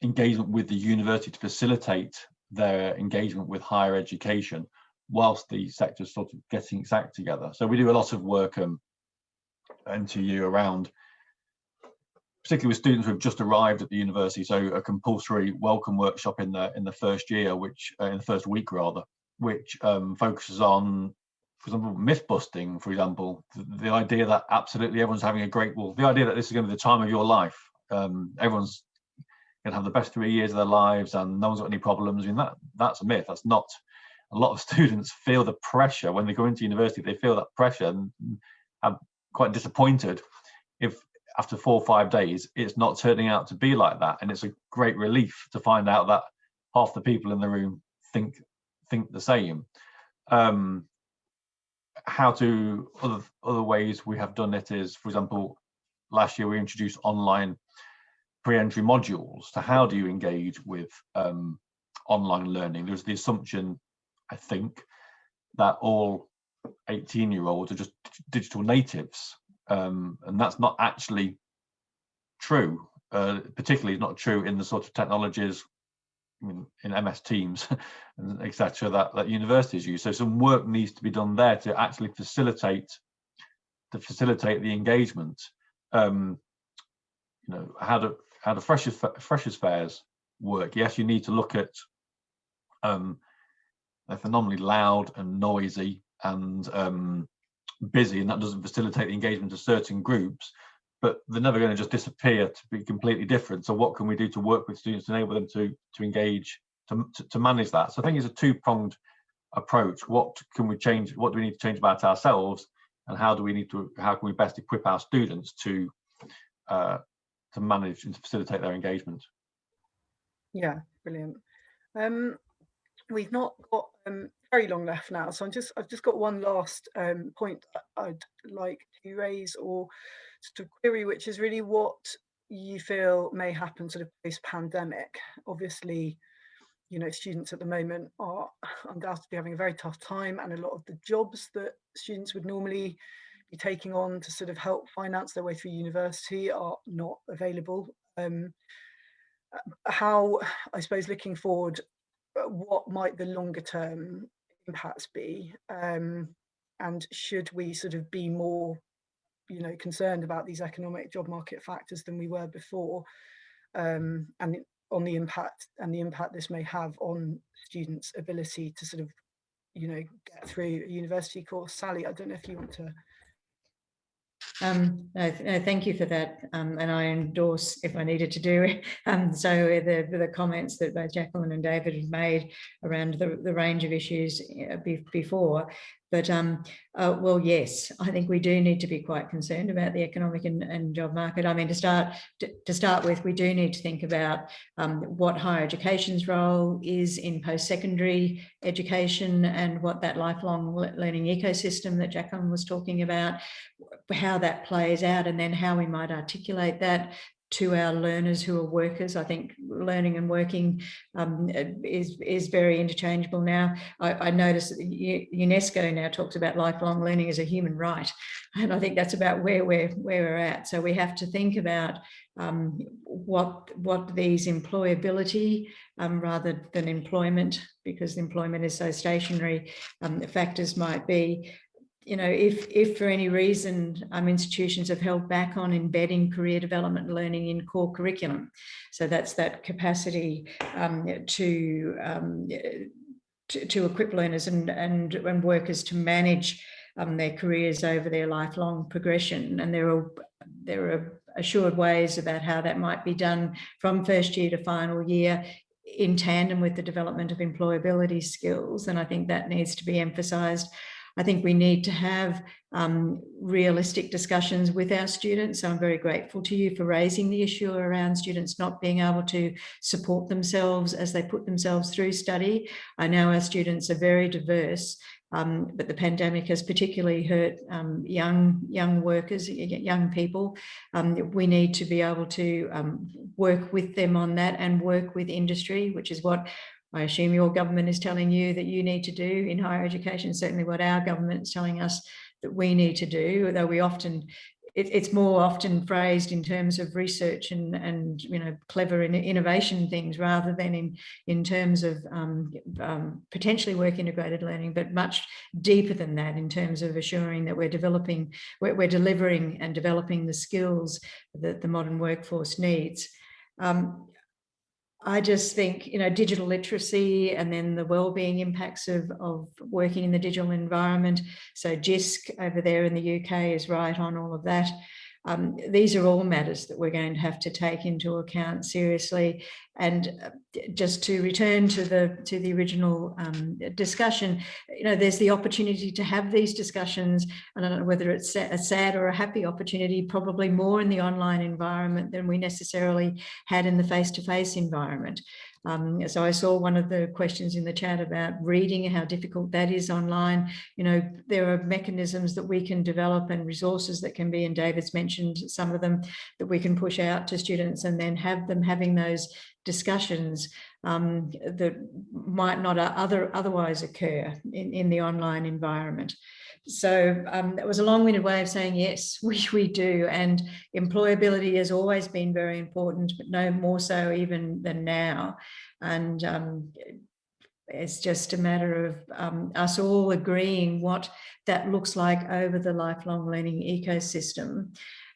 engagement with the university, to facilitate their engagement with higher education, whilst the sector's sort of getting its act together. So we do a lot of work at NTU around, particularly with students who have just arrived at the university, so a compulsory welcome workshop in the first year, which in the first week rather, which focuses on, for example, myth busting. For example, the idea that absolutely everyone's having a great, well, the idea that this is going to be the time of your life. Everyone's going to have the best 3 years of their lives, and no one's got any problems. I mean, that's a myth. That's not. A lot of students feel the pressure when they go into university. They feel that pressure and are quite disappointed if after 4 or 5 days it's not turning out to be like that. And it's a great relief to find out that half the people in the room think the same. Other ways we have done it is, for example, last year we introduced online pre-entry modules. So how do you engage with online learning? There's the assumption, I think, that all 18-year-olds are just digital natives. And that's not actually true. Particularly not true in the sort of technologies in MS Teams and etc. that universities use. So some work needs to be done there to actually facilitate the engagement. You know, how do freshers fairs work? Yes, you need to look at they're phenomenally loud and noisy and busy, and that doesn't facilitate the engagement of certain groups, but they're never going to just disappear to be completely different. So what can we do to work with students to enable them to engage, to manage that? So I think it's a two-pronged approach. What can we change? What do we need to change about ourselves, and how can we best equip our students to manage and to facilitate their engagement? Yeah, brilliant. We've not got very long left now, so I've just got one last point that I'd like to raise or sort of query, which is really what you feel may happen sort of post-pandemic. Obviously, you know, students at the moment are undoubtedly having a very tough time, and a lot of the jobs that students would normally be taking on to sort of help finance their way through university are not available. How, I suppose, looking forward, what might the longer term impacts be? And should we sort of be more, concerned about these economic job market factors than we were before, and on the impact this may have on students' ability to sort of, get through a university course? Sally, I don't know if you want to. No, thank you for that, and I endorse if I needed to do it. So the comments that both Jacqueline and David have made around the range of issues before, but well, yes, I think we do need to be quite concerned about the economic and job market. I mean, to start with, we do need to think about what higher education's role is in post-secondary education and what that lifelong learning ecosystem that Jacqueline was talking about, how that plays out, and then how we might articulate that to our learners who are workers. I think learning and working is very interchangeable now. I notice that UNESCO now talks about lifelong learning as a human right, and I think that's about where we're at. So we have to think about what these employability rather than employment, because employment is so stationary, factors might be. If for any reason institutions have held back on embedding career development learning in core curriculum, so that's that capacity to equip learners and workers to manage their careers over their lifelong progression, and there are assured ways about how that might be done from first year to final year, in tandem with the development of employability skills, and I think that needs to be emphasised. I think we need to have realistic discussions with our students. So I'm very grateful to you for raising the issue around students not being able to support themselves as they put themselves through study. I know our students are very diverse, but the pandemic has particularly hurt young workers, young people. We need to be able to work with them on that and work with industry, which is what I assume your government is telling you that you need to do in higher education, certainly what our government is telling us that we need to do, though we often, it's more often phrased in terms of research and clever innovation things rather than in terms of potentially work integrated learning, but much deeper than that in terms of assuring that we're delivering and developing the skills that the modern workforce needs. I just think, digital literacy and then the wellbeing impacts of working in the digital environment. So JISC over there in the UK is right on all of that. These are all matters that we're going to have to take into account seriously. And just to return to the original discussion, there's the opportunity to have these discussions. I don't know whether it's a sad or a happy opportunity, probably more in the online environment than we necessarily had in the face-to-face environment. So I saw one of the questions in the chat about reading, how difficult that is online. There are mechanisms that we can develop and resources that can be, and David's mentioned some of them, that we can push out to students and then have them having those discussions that might not otherwise occur in the online environment. So that was a long-winded way of saying yes, we do, and employability has always been very important, but no more so even than now. And it's just a matter of us all agreeing what that looks like over the lifelong learning ecosystem.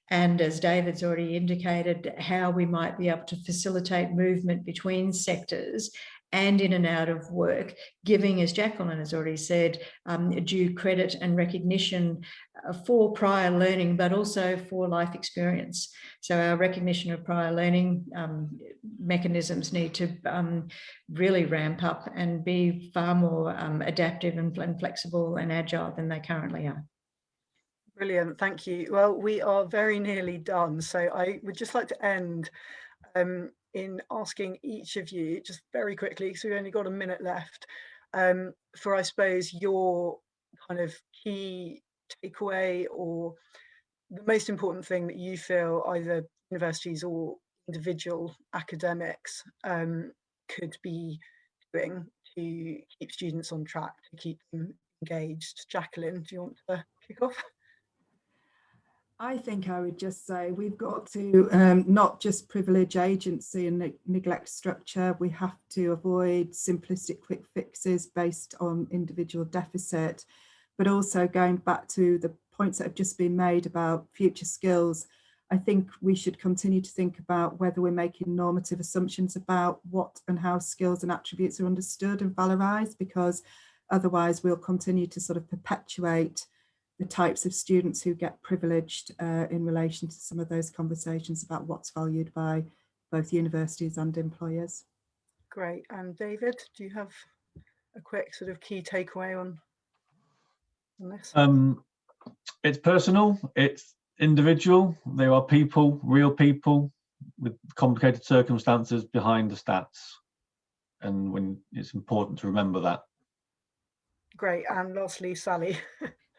And as David's already indicated, how we might be able to facilitate movement between sectors and in and out of work, giving, as Jacqueline has already said, due credit and recognition for prior learning, but also for life experience. So our recognition of prior learning mechanisms need to really ramp up and be far more adaptive and flexible and agile than they currently are. Brilliant, thank you. Well, we are very nearly done, so I would just like to end in asking each of you, just very quickly, because we've only got a minute left, for, I suppose, your kind of key takeaway or the most important thing that you feel either universities or individual academics could be doing to keep students on track, to keep them engaged. Jacqueline, do you want to kick off? I think I would just say we've got to not just privilege agency and neglect structure. We have to avoid simplistic quick fixes based on individual deficit, but also going back to the points that have just been made about future skills. I think we should continue to think about whether we're making normative assumptions about what and how skills and attributes are understood and valorized, because otherwise we'll continue to sort of perpetuate the types of students who get privileged in relation to some of those conversations about what's valued by both universities and employers. Great. And David, do you have a quick sort of key takeaway on this? It's personal, it's individual. There are people, real people with complicated circumstances behind the stats. And when it's important to remember that. Great. And lastly, Sally.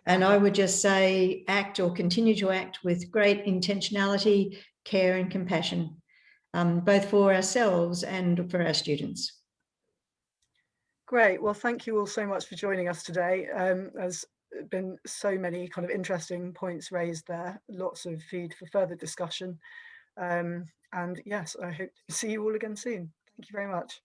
And I would just say act or continue to act with great intentionality, care and compassion, both for ourselves and for our students. Great. Well, thank you all so much for joining us today. There's been so many kind of interesting points raised there, lots of food for further discussion. And yes, I hope to see you all again soon. Thank you very much.